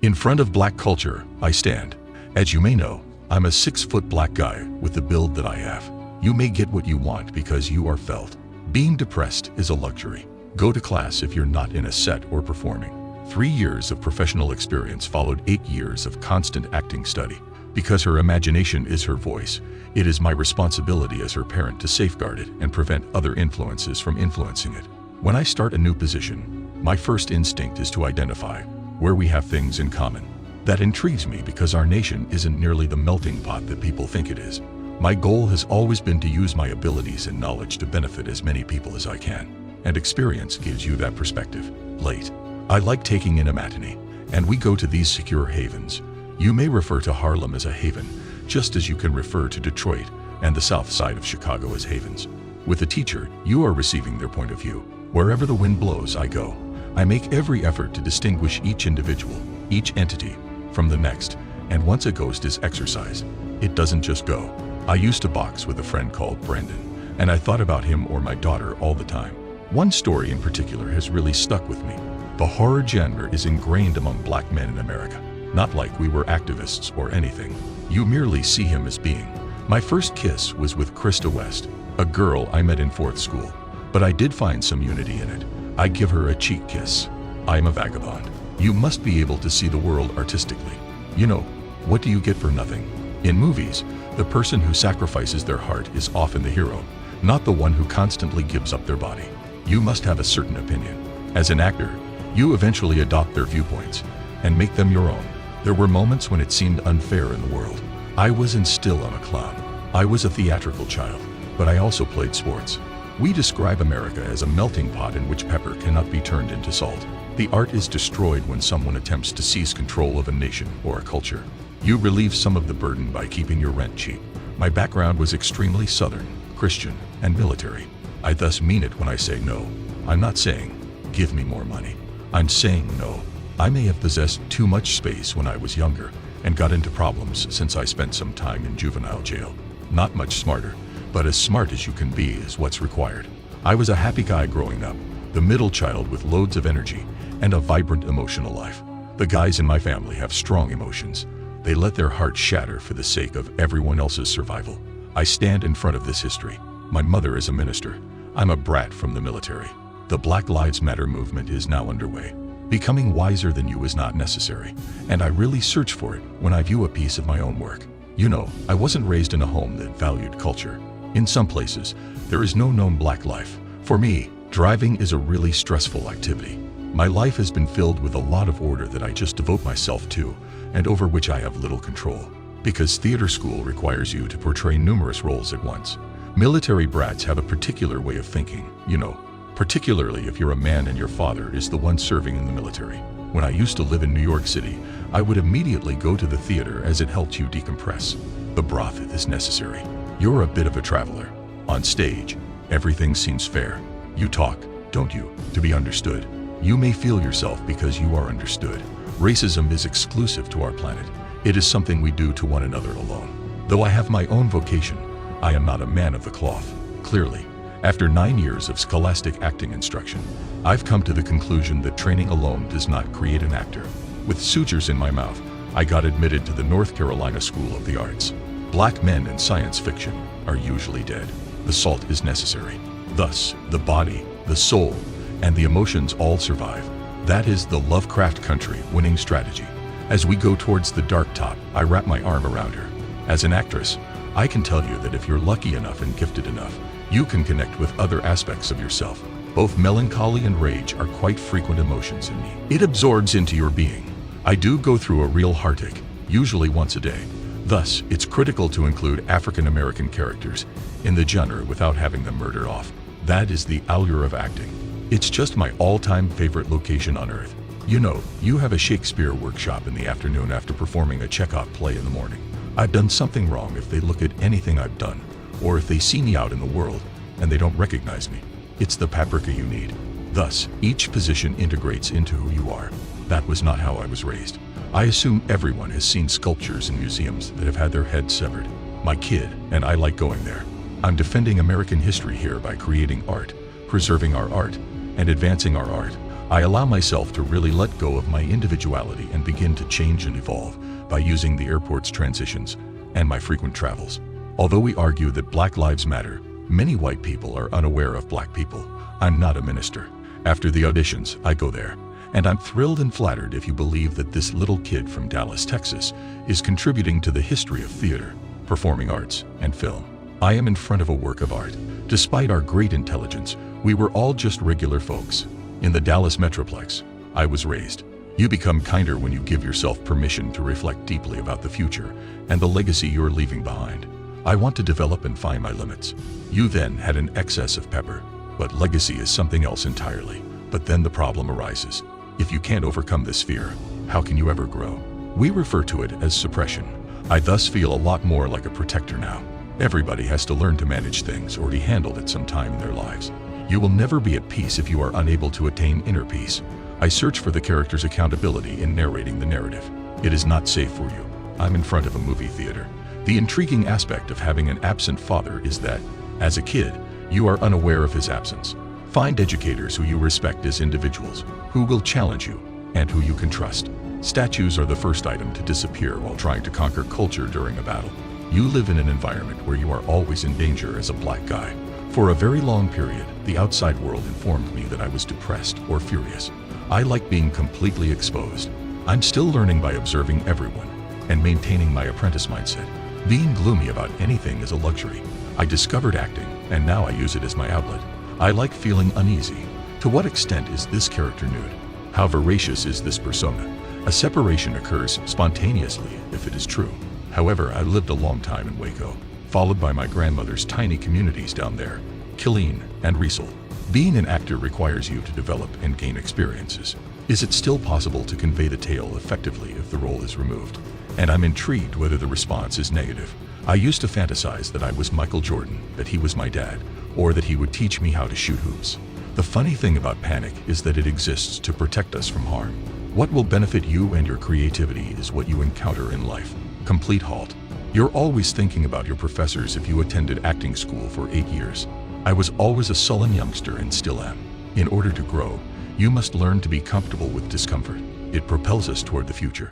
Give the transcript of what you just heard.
In front of black culture, I stand. As you may know, I'm a 6-foot black guy with the build that I have. You may get what you want because you are felt. Being depressed is a luxury. Go to class if you're not in a set or performing. 3 years of professional experience followed 8 years of constant acting study. Because her imagination is her voice, it is my responsibility as her parent to safeguard it and prevent other influences from influencing it. When I start a new position, my first instinct is to identify where we have things in common. That intrigues me because our nation isn't nearly the melting pot that people think it is. My goal has always been to use my abilities and knowledge to benefit as many people as I can, and experience gives you that perspective. Late. I like taking in a matinee, and we go to these secure havens. You may refer to Harlem as a haven, just as you can refer to Detroit and the south side of Chicago as havens. With a teacher, you are receiving their point of view. Wherever the wind blows, I go. I make every effort to distinguish each individual, each entity, from the next, and once a ghost is exorcised, it doesn't just go. I used to box with a friend called Brendan, and I thought about him or my daughter all the time. One story in particular has really stuck with me. The horror genre is ingrained among black men in America. Not like we were activists or anything. You merely see him as being. My first kiss was with Krista West, a girl I met in 4th school. But I did find some unity in it. I give her a cheek kiss. I'm a vagabond. You must be able to see the world artistically. You know, what do you get for nothing? In movies, the person who sacrifices their heart is often the hero, not the one who constantly gives up their body. You must have a certain opinion. As an actor, you eventually adopt their viewpoints and make them your own. There were moments when it seemed unfair in the world. I was and still am a clown. I was a theatrical child, but I also played sports. We describe America as a melting pot in which pepper cannot be turned into salt. The art is destroyed when someone attempts to seize control of a nation or a culture. You relieve some of the burden by keeping your rent cheap. My background was extremely Southern, Christian, and military. I thus mean it when I say no. I'm not saying, give me more money. I'm saying no. I may have possessed too much space when I was younger and got into problems since I spent some time in juvenile jail. Not much smarter, but as smart as you can be is what's required. I was a happy guy growing up, the middle child with loads of energy and a vibrant emotional life. The guys in my family have strong emotions. They let their hearts shatter for the sake of everyone else's survival. I stand in front of this history. My mother is a minister. I'm a brat from the military. The Black Lives Matter movement is now underway. Becoming wiser than you is not necessary, and I really search for it when I view a piece of my own work. You know, I wasn't raised in a home that valued culture. In some places, there is no known black life. For me, driving is a really stressful activity. My life has been filled with a lot of order that I just devote myself to, and over which I have little control. Because theater school requires you to portray numerous roles at once. Military brats have a particular way of thinking, you know, particularly if you're a man and your father is the one serving in the military. When I used to live in New York City, I would immediately go to the theater as it helped you decompress. The broth is necessary. You're a bit of a traveler. On stage, everything seems fair. You talk, don't you, to be understood. You may feel yourself because you are understood. Racism is exclusive to our planet. It is something we do to one another alone. Though I have my own vocation, I am not a man of the cloth. Clearly, after 9 years of scholastic acting instruction, I've come to the conclusion that training alone does not create an actor. With sutures in my mouth, I got admitted to the North Carolina School of the Arts. Black men in science fiction are usually dead. The salt is necessary. Thus, the body, the soul, and the emotions all survive. That is the Lovecraft Country winning strategy. As we go towards the dark top, I wrap my arm around her. As an actress, I can tell you that if you're lucky enough and gifted enough, you can connect with other aspects of yourself. Both melancholy and rage are quite frequent emotions in me. It absorbs into your being. I do go through a real heartache, usually once a day. Thus, it's critical to include African American characters in the genre without having them murdered off. That is the allure of acting. It's just my all-time favorite location on earth. You know, you have a Shakespeare workshop in the afternoon after performing a Chekhov play in the morning. I've done something wrong if they look at anything I've done, or if they see me out in the world and they don't recognize me. It's the paprika you need. Thus, each position integrates into who you are. That was not how I was raised. I assume everyone has seen sculptures in museums that have had their heads severed. My kid and I like going there. I'm defending American history here by creating art, preserving our art, and advancing our art, I allow myself to really let go of my individuality and begin to change and evolve by using the airport's transitions and my frequent travels. Although we argue that Black Lives Matter, many white people are unaware of Black people. I'm not a minister. After the auditions, I go there. And I'm thrilled and flattered if you believe that this little kid from Dallas, Texas, is contributing to the history of theater, performing arts, and film. I am in front of a work of art. Despite our great intelligence, we were all just regular folks. In the Dallas Metroplex, I was raised. You become kinder when you give yourself permission to reflect deeply about the future and the legacy you're leaving behind. I want to develop and find my limits. You then had an excess of pepper, but legacy is something else entirely. But then the problem arises. If you can't overcome this fear, how can you ever grow? We refer to it as suppression. I thus feel a lot more like a protector now. Everybody has to learn to manage things already handled at some time in their lives. You will never be at peace if you are unable to attain inner peace. I search for the character's accountability in narrating the narrative. It is not safe for you. I'm in front of a movie theater. The intriguing aspect of having an absent father is that, as a kid, you are unaware of his absence. Find educators who you respect as individuals, who will challenge you, and who you can trust. Statues are the first item to disappear while trying to conquer culture during a battle. You live in an environment where you are always in danger as a Black guy. For a very long period, the outside world informed me that I was depressed or furious. I like being completely exposed. I'm still learning by observing everyone and maintaining my apprentice mindset. Being gloomy about anything is a luxury. I discovered acting, and now I use it as my outlet. I like feeling uneasy. To what extent is this character nude? How voracious is this persona? A separation occurs spontaneously if it is true. However, I lived a long time in Waco, followed by my grandmother's tiny communities down there, Killeen and Riesel. Being an actor requires you to develop and gain experiences. Is it still possible to convey the tale effectively if the role is removed? And I'm intrigued whether the response is negative. I used to fantasize that I was Michael Jordan, that he was my dad, or that he would teach me how to shoot hoops. The funny thing about panic is that it exists to protect us from harm. What will benefit you and your creativity is what you encounter in life. Complete halt. You're always thinking about your professors if you attended acting school for 8 years. I was always a sullen youngster and still am. In order to grow, you must learn to be comfortable with discomfort. It propels us toward the future.